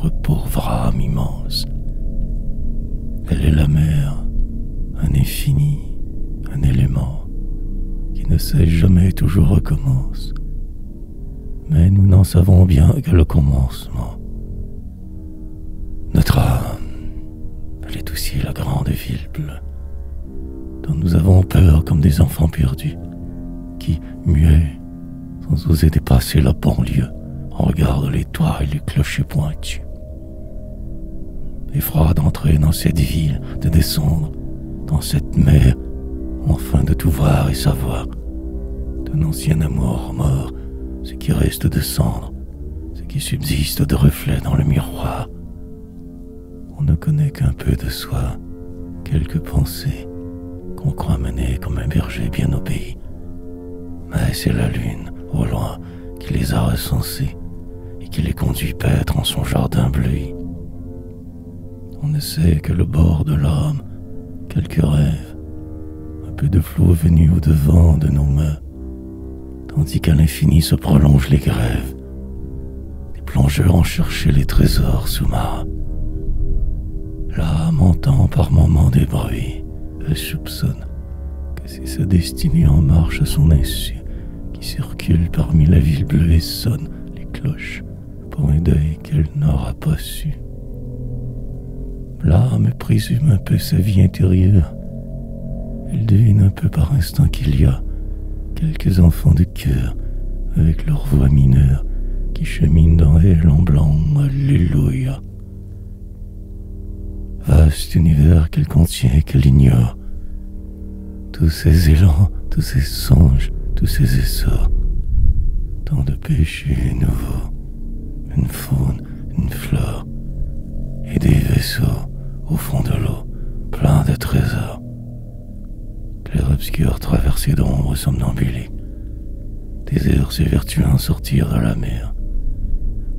notre pauvre âme immense. Elle est la mer, un infini, un élément qui ne cesse jamais et toujours recommence. Mais nous n'en savons bien que le commencement. Notre âme, elle est aussi la grande ville bleue, dont nous avons peur comme des enfants perdus, qui, muets, sans oser dépasser la banlieue, regardent les toits et les clochers pointus. Effroi d'entrer dans cette ville, de descendre dans cette mer, enfin de tout voir et savoir, d'un ancien amour mort, ce qui reste de cendre, ce qui subsiste de reflets dans le miroir. On ne connaît qu'un peu de soi, quelques pensées qu'on croit mener comme un berger bien obéi. Mais c'est la lune, au loin, qui les a recensés et qui les conduit paître en son jardin bleui. On ne sait que le bord de l'âme, quelques rêves, un peu de flot venu au-devant de nos mains, tandis qu'à l'infini se prolongent les grèves. Les plongeurs ont cherché les trésors sous-marins. L'âme entend par moments des bruits, elle soupçonne que c'est sa destinée en marche à son insu, qui circule parmi la ville bleue et sonne les cloches pour un deuil qu'elle n'aura pas su. L'âme présume un peu sa vie intérieure. Elle devine un peu par instant qu'il y a quelques enfants de cœur avec leur voix mineure qui cheminent dans elle en blanc. Alléluia. Vaste univers qu'elle contient et qu'elle ignore. Tous ces élans, tous ces songes, tous ces essors. Tant de péchés nouveaux. Une faune, une flore. Et des vaisseaux au fond de l'eau, pleins de trésors. Clair-obscur traversé d'ombres somnambuliques. Déserts s'évertuent à sortir de la mer.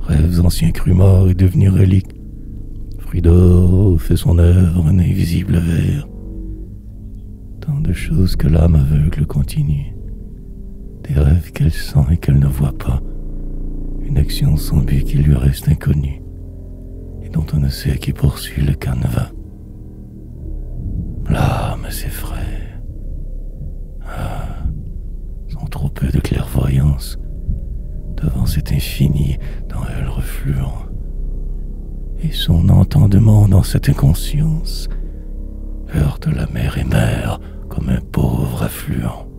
Rêves anciens crus morts et devenus reliques. Fruit d'or fait son œuvre un invisible ver. Tant de choses que l'âme aveugle continue. Des rêves qu'elle sent et qu'elle ne voit pas. Une action sans but qui lui reste inconnue et dont on ne sait qui poursuit le canevas. L'âme s'effraie. Sans trop peu de clairvoyance devant cet infini dans elle refluant, et son entendement dans cette inconscience heurte la mer et mer comme un pauvre affluent.